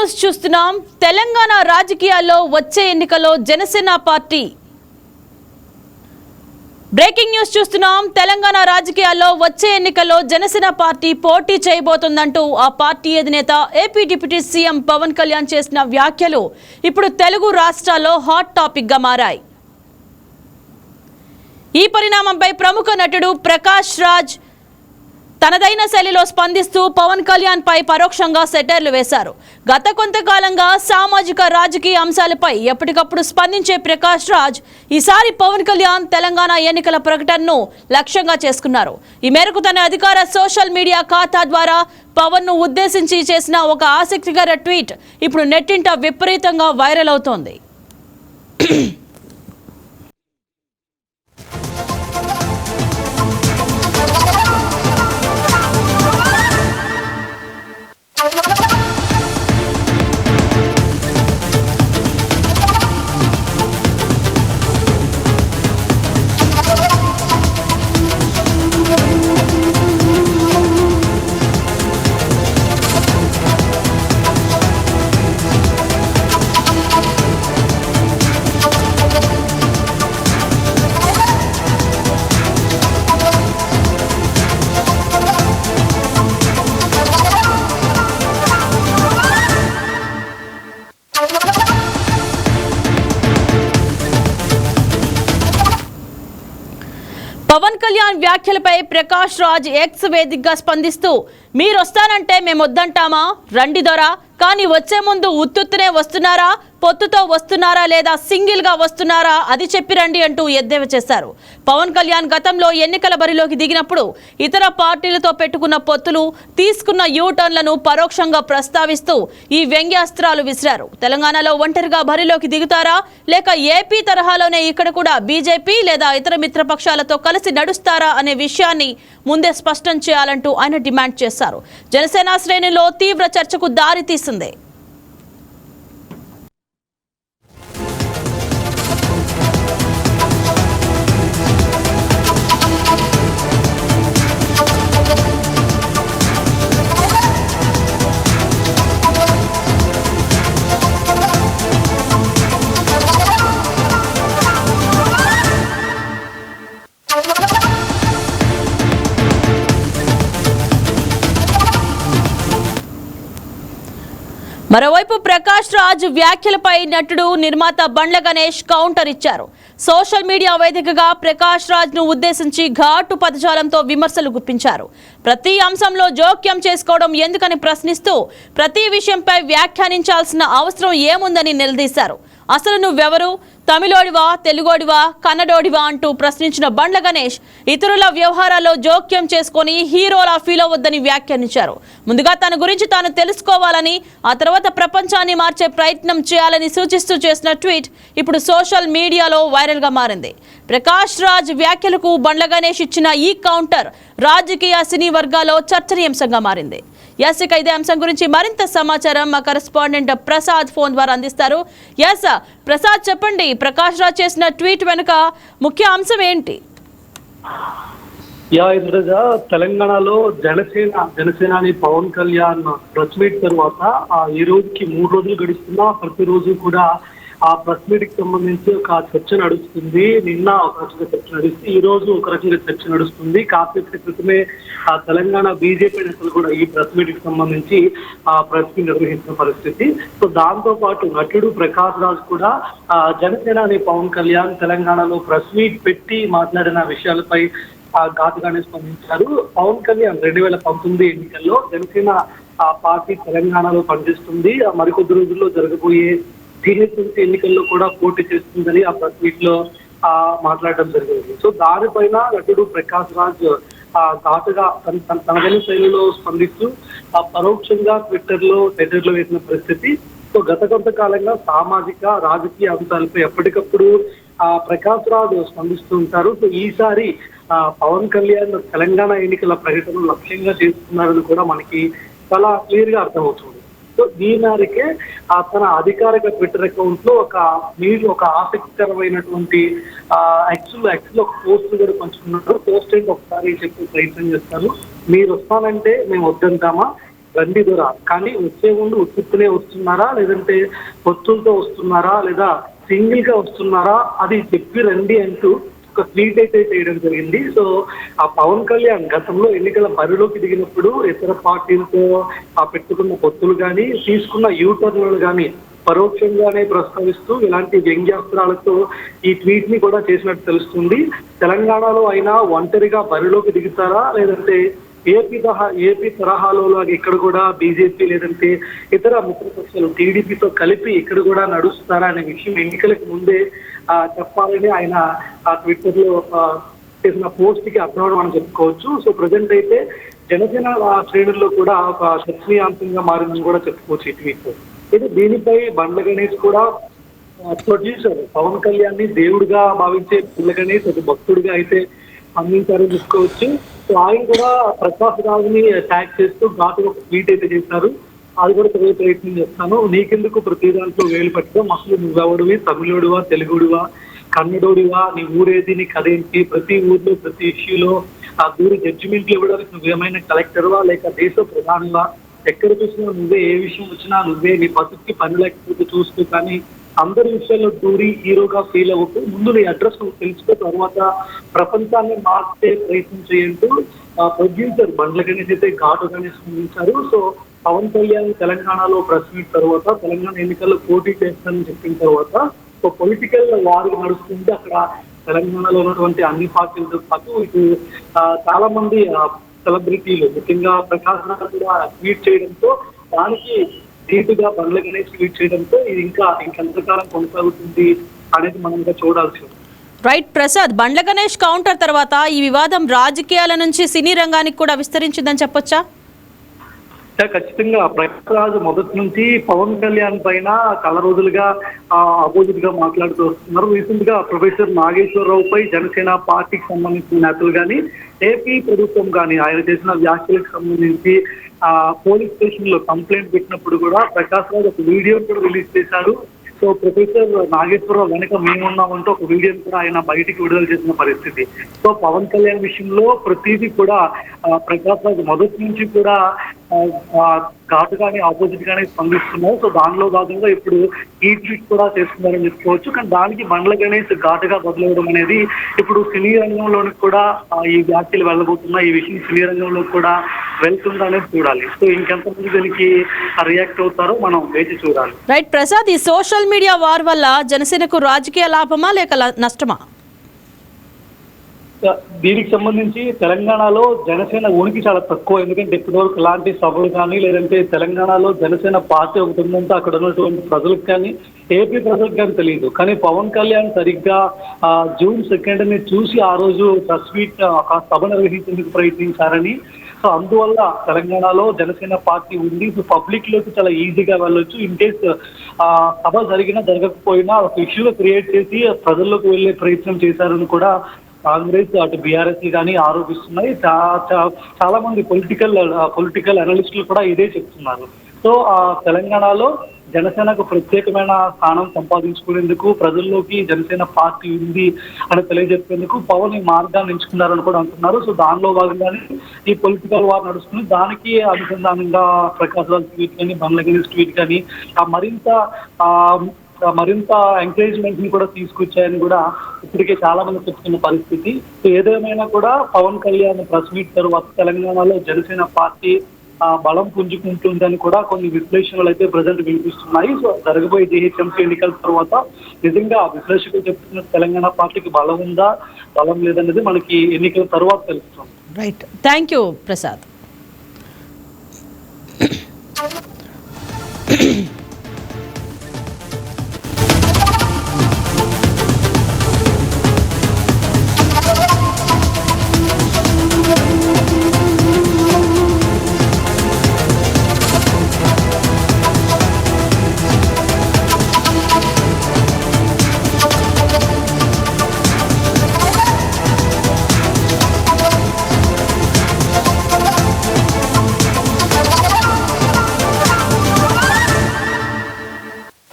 News చూస్తున్నాం. తెలంగాణ రాజకీయాల్లో వచ్చే ఎన్నికల్లో జనసేన పార్టీ బ్రేకింగ్ న్యూస్ చూస్తున్నాం. తెలంగాణ రాజకీయాల్లో వచ్చే ఎన్నికల్లో జనసేన పార్టీ పోటీ చేయబోతుందంటూ ఆ పార్టీ అధినేత AP deputy CM Pawan Kalyan చేసిన వ్యాఖ్యలు ఇప్పుడు తెలుగు రాష్ట్రాల్లో హాట్ టాపిక్ గా మారాయి. ఈ పరిణామంపై ప్రముఖ నటుడు ప్రకాష్ రాజ్ తనదైన శైలిలో స్పందిస్తూ పవన్ కళ్యాణ్ పై పరోక్షంగా సెటైర్లు వేశారు. గత కొంతకాలంగా సామాజిక రాజకీయ అంశాలపై ఎప్పటికప్పుడు స్పందించే ప్రకాష్ రాజ్ ఈసారి పవన్ కళ్యాణ్ తెలంగాణ ఎన్నికల ప్రకటనను లక్ష్యంగా చేసుకున్నారు. ఈ మేరకు తన అధికార సోషల్ మీడియా ఖాతా ద్వారా పవన్ ను ఉద్దేశించి చేసిన ఒక ఆసక్తికర ట్వీట్ ఇప్పుడు నెట్టింట విపరీతంగా వైరల్ అవుతోంది. పవన్ కళ్యాణ్ వ్యాఖ్యలపై ప్రకాష్ రాజ్ ఎక్స్ వేదికగా స్పందిస్తూ మీరొస్తానంటే మేమొద్దంటామా, రండి దొరా, కానీ వచ్చే ముందు ఉత్తుత్తునే వస్తున్నారా, పొత్తుతో వస్తున్నారా లేదా సింగిల్ గా వస్తున్నారా అది చెప్పిరండి అంటూ ఎద్దేవా చేశారు. పవన్ కళ్యాణ్ గతంలో ఎన్నికల బరిలోకి దిగినప్పుడు ఇతర పార్టీలతో పెట్టుకున్న పొత్తులు, తీసుకున్న యూటర్న్లను పరోక్షంగా ప్రస్తావిస్తూ ఈ వ్యంగ్యాస్త్రాలు విసిరారు. తెలంగాణలో ఒంటరిగా బరిలోకి దిగుతారా లేక ఏపీ తరహాలోనే ఇక్కడ కూడా బీజేపీ లేదా ఇతర మిత్రపక్షాలతో కలిసి నడుస్తారా అనే విషయాన్ని ముందే స్పష్టం చేయాలంటూ ఆయన డిమాండ్ చేశారు. జనసేన శ్రేణిలో తీవ్ర చర్చకు దారి తీసింది. మరోవైపు ప్రకాష్ రాజ్ వ్యాఖ్యలపై నటుడు నిర్మాత బండ్ల గణేష్ కౌంటర్ ఇచ్చారు. సోషల్ మీడియా వేదికగా ప్రకాష్ రాజ్ ను ఉద్దేశించి ఘాటు పదజాలంతో విమర్శలు గుప్పించారు. ప్రతి అంశంలో జోక్యం చేసుకోవడం ఎందుకని ప్రశ్నిస్తూ ప్రతి విషయంపై వ్యాఖ్యానించాల్సిన అవసరం ఏముందని నిలదీశారు. అసలు నువ్వెవరు, తమిళోడివా, తెలుగోడివా, కన్నడోడివా అంటూ ప్రశ్నించిన బండ్ల గణేష్ ఇతరుల వ్యవహారాల్లో జోక్యం చేసుకుని హీరోలా ఫీల్ అవ్వద్దని వ్యాఖ్యానించారు. ముందుగా తన గురించి తాను తెలుసుకోవాలని, ఆ తర్వాత ప్రపంచాన్ని మార్చే ప్రయత్నం చేయాలని సూచిస్తూ చేసిన ట్వీట్ ఇప్పుడు సోషల్ మీడియాలో వైరల్ గా మారింది. ప్రకాష్ రాజ్ వ్యాఖ్యలకు బండ్ల గణేష్ ఇచ్చిన ఈ కౌంటర్ రాజకీయ సినీ వర్గాల్లో చర్చనీయాంశంగా మారింది. ఇక ఇదే అంశం గురించి మరింత సమాచారం మా కరెస్పాండెంట్ ప్రసాద్ ఫోన్ ద్వారా అందిస్తారు. ప్రసాద్ చెప్పండి, ప్రకాష్ రాజ్ చేసిన ట్వీట్ వెనుక ముఖ్య అంశం ఏంటి? తెలంగాణలో జనసేనాని పవన్ కళ్యాణ్ ప్రెస్ మీట్ తర్వాత ఈ రోజుకి 3 రోజులు గడుస్తున్నా ప్రతిరోజు కూడా ఆ ప్రెస్ మీట్ కి సంబంధించి ఒక చర్చ నడుస్తుంది. నిన్న ఒక రకంగా చర్చ నడుస్తుంది, ఈ రోజు ఒక రకంగా చర్చ నడుస్తుంది. కాసేపటి క్రితమే తెలంగాణ బీజేపీ నేతలు కూడా ఈ ప్రెస్ మీట్ కి సంబంధించి ప్రెస్ మీట్ నిర్వహించిన పరిస్థితి. సో దాంతో పాటు నటుడు ప్రకాష్ రాజ్ కూడా జనసేనాని పవన్ కళ్యాణ్ తెలంగాణలో ప్రెస్ మీట్ పెట్టి మాట్లాడిన విషయాలపై ఘాటుగానే స్పందించారు. పవన్ కళ్యాణ్ 2019 ఎన్నికల్లో జనసేన పార్టీ తెలంగాణలో పనిచేస్తుంది, మరికొద్ది రోజుల్లో జరగబోయే టీఎస్ఎంసీ ఎన్నికల్లో కూడా పోటీ చేస్తుందని ఆ ప్రెస్ మీట్ లో మాట్లాడడం జరిగింది. సో దానిపైన నటుడు ప్రకాష్ రాజ్ ఘాటుగా తనదైన శైలిలో స్పందిస్తూ పరోక్షంగా ట్విట్టర్లో సెటైర్లు వేసిన పరిస్థితి. సో గత కొంతకాలంగా సామాజిక రాజకీయ అంశాలపై ఎప్పటికప్పుడు ప్రకాష్ రాజ్ స్పందిస్తూ ఉంటారు. సో ఈసారి పవన్ కళ్యాణ్ తెలంగాణ ఎన్నికల ప్రకటన లక్ష్యంగా చేస్తున్నారని కూడా మనకి చాలా క్లియర్ గా అర్థమవుతుంది. సో దీని మేరకే తన అధికారిక ట్విట్టర్ అకౌంట్ లో ఒక ఆసక్తికరమైనటువంటి యాక్చువల్ ఒక పోస్ట్ కూడా పంచుకున్నారు. పోస్ట్ ఏంటి ఒకసారి చెప్పే ప్రయత్నం చేస్తాను. మీరు వస్తానంటే మేము వద్దంటామా, రండి దొర, కానీ వచ్చే ముందు ఉత్తునే వస్తున్నారా లేదంటే పొత్తులతో వస్తున్నారా లేదా సింగిల్ గా వస్తున్నారా అది చెప్పి రండి అంటూ ఒక ట్వీట్ అయితే చేయడం జరిగింది. సో ఆ పవన్ కళ్యాణ్ గతంలో ఎన్నికల బరిలోకి దిగినప్పుడు ఇతర పార్టీలతో పెట్టుకున్న పొత్తులు కానీ తీసుకున్న యూటర్న్లు కానీ పరోక్షంగానే ప్రస్తావిస్తూ ఇలాంటి వ్యంగ్యాస్త్రాలతో ఈ ట్వీట్ ని కూడా చేసినట్టు తెలుస్తుంది. తెలంగాణలో అయినా ఒంటరిగా బరిలోకి దిగుతారా లేదంటే ఏపీ తరహాలో ఇక్కడ కూడా బీజేపీ లేదంటే ఇతర మిత్రపక్షాలు టీడీపీతో కలిపి ఇక్కడ కూడా నడుస్తారా అనే విషయం ఎన్నికలకు ముందే చెప్పాలని ఆయన ఆ ట్విట్టర్ లో చేసిన పోస్ట్ కి అర్థం మనం చెప్పుకోవచ్చు. సో ప్రజెంట్ అయితే జనసేన శ్రేణుల్లో కూడా ఒక చర్చనీయాంశంగా మారిందని కూడా చెప్పుకోవచ్చు ఈ ట్వీట్. అయితే దీనిపై బండ్ల గణేష్ కూడా ప్రొడ్యూసర్ పవన్ కళ్యాణ్ ని దేవుడిగా భావించే బండ్ల గణేష్ ఒక భక్తుడిగా అయితే అందించారని చెప్పుకోవచ్చు. సో ఆయన కూడా ప్రకాష్ రాజుని ట్యాగ్ చేస్తూ ఘాటు ఒక ట్వీట్ అయితే చేశారు. అది కూడా చదివే ప్రయత్నం చేస్తాను. నీకెందుకు ప్రతి దాంట్లో వేలు పెట్టడం, అసలు నువ్వెవడివి, తమిళోడివా, తెలుగుడివా, కన్నడోడివా, నీ ఊరేది, నీ కథేంటి, ప్రతి ఊర్లో ప్రతి ఇష్యూలో ఆ దూరి జడ్జిమెంట్లు ఇవ్వడానికి నువ్వేమైనా కలెక్టర్వా లేక దేశ ప్రధానివా, ఎక్కడ చూసినా నువ్వే, ఏ విషయం వచ్చినా నువ్వే, నీ బతుక్కి పని లేకపోతే చూస్తూ కానీ అందరి విషయాల్లో దూరి హీరోగా ఫీల్ అవ్వకు, ముందు నీ అడ్రస్ నువ్వు తెలుసుకో, తర్వాత ప్రపంచాన్ని మార్చే ప్రయత్నం చేయంటూ ప్రొడ్యూసర్ బండ్ల గణేష్ అయితే ఘాటుగానే స్పందించారు. సో పవన్ కళ్యాణ్ తెలంగాణలో ప్రెస్ మీట్ తర్వాత తెలంగాణ ఎన్నికల్లో పోటీ చేస్తానని చెప్పిన తర్వాత ఒక పొలిటికల్ వార్ నడుస్తుంది అక్కడ తెలంగాణలో ఉన్నటువంటి అన్ని పార్టీలతో పాటు ఇటు చాలా మంది సెలబ్రిటీలు ముఖ్యంగా ప్రకాష్ రాజ్ కూడా ట్వీట్ చేయడంతో దానికి ధీటుగా బండ్ల గణేష్ ట్వీట్ చేయడంతో ఇది ఇంకెంతకాలం కొనసాగుతుంది అనేది మనం ఇంకా చూడాల్సి ఉంది. రైట్ ప్రసాద్, బండ్ల గణేష్ కౌంటర్ తర్వాత ఈ వివాదం రాజకీయాల నుంచి సినీ రంగానికి కూడా విస్తరించిందని చెప్పొచ్చా? ఖచ్చితంగా ప్రకాష్ రాజ్ మొదటి నుంచి పవన్ కళ్యాణ్ పైన చాలా రోజులుగా అపోజిట్ గా మాట్లాడుతూ వస్తున్నారు. రీసెంట్ గా ప్రొఫెసర్ నాగేశ్వరరావు పై జనసేన పార్టీకి సంబంధించిన నేతలు కానీ ఏపీ ప్రభుత్వం కానీ ఆయన చేసిన వ్యాఖ్యలకు సంబంధించి పోలీస్ స్టేషన్ లో కంప్లైంట్ పెట్టినప్పుడు కూడా ప్రకాష్ రాజ్ ఒక వీడియో కూడా రిలీజ్ చేశారు. సో ప్రొఫెసర్ నాగేశ్వరరావు వెనక మేమున్నామంటూ ఒక వీడియోని కూడా ఆయన బయటికి విడుదల చేసిన పరిస్థితి. సో పవన్ కళ్యాణ్ విషయంలో ప్రతిదీ కూడా ప్రకాష్ రాజ్ మొదటి నుంచి కూడా ఘాటుగానే ఆపోజిట్ గానే స్పందిస్తున్నారు. సో దానిలో భాగంగా ఇప్పుడు ఈ ట్వీట్ కూడా చేస్తున్నారని చెప్పుకోవచ్చు. కానీ దానికి బండ్ల గణేష్ ఘాటుగా బదులవడం అనేది ఇప్పుడు సినీ రంగంలోనికి కూడా ఈ వ్యాఖ్యలు వెళ్ళబోతున్నా, ఈ విషయం సినీ రంగంలో కూడా వెళ్తుందా అనేది చూడాలి. సో ఇంకెంతమంది దీనికి రియాక్ట్ అవుతారో మనం వేచి చూడాలి. రైట్ ప్రసాద్, ఈ సోషల్ మీడియా వార్ వల్ల జనసేనకు రాజకీయ లాభమా లేక నష్టమా? దీనికి సంబంధించి తెలంగాణలో జనసేన ఉనికి చాలా తక్కువ. ఎందుకంటే ఇప్పటివరకు ఇలాంటి సభలు కానీ లేదంటే తెలంగాణలో జనసేన పార్టీ ఒకటి ఉందంటే అక్కడ ఉన్నటువంటి ప్రజలకు కానీ ఏపీ ప్రజలకు కానీ తెలియదు. కానీ పవన్ కళ్యాణ్ సరిగ్గా జూన్ 2ని చూసి ఆ రోజు ప్రెస్ మీట్ ఒక సభ నిర్వహించేందుకు ప్రయత్నించారని. సో అందువల్ల తెలంగాణలో జనసేన పార్టీ ఉంది. సో పబ్లిక్ లోకి చాలా ఈజీగా వెళ్ళొచ్చు. ఇన్ కేస్ సభ జరిగినా జరగకపోయినా ఒక ఇష్యూలో క్రియేట్ చేసి ప్రజల్లోకి వెళ్ళే ప్రయత్నం చేశారని కూడా కాంగ్రెస్ అటు బీఆర్ఎస్ కానీ ఆరోపిస్తున్నాయి. చాలా మంది పొలిటికల్ అనలిస్టులు కూడా ఇదే చెప్తున్నారు. సో తెలంగాణలో జనసేనకు ప్రత్యేకమైన స్థానం సంపాదించుకునేందుకు ప్రజల్లోకి జనసేన పార్టీ ఉంది అని తెలియజెప్పేందుకు పవన్ ఈ మార్గాన్ని ఎంచుకున్నారని కూడా అంటున్నారు. సో దానిలో భాగంగానే ఈ పొలిటికల్ వార్ నడుస్తుంది. దానికి అనుసంధానంగా ప్రకాష్ రాజ్ ట్వీట్ కానీ బండ్ల గణేష్ ట్వీట్ కానీ మరింత ఎంకరేజ్మెంట్ ని కూడా తీసుకొచ్చాయని కూడా ఇప్పటికే చాలా మంది చెప్తున్న పరిస్థితి. సో ఏదేమైనా కూడా పవన్ కళ్యాణ్ ప్రెస్ మీట్ తర్వాత తెలంగాణలో జనసేన పార్టీ బలం పుంజుకుంటుందని కూడా కొన్ని విశ్లేషణలు అయితే ప్రజెంట్ వినిపిస్తున్నాయి. సో జరగబోయే జీహెచ్ఎంసీ ఎన్నికల తర్వాత నిజంగా విశ్లేషకులు చెప్తున్న తెలంగాణ పార్టీకి బలం ఉందా బలం లేదనేది మనకి ఎన్నికల తర్వాత తెలుస్తుంది. Right, thank you Prasad.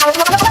I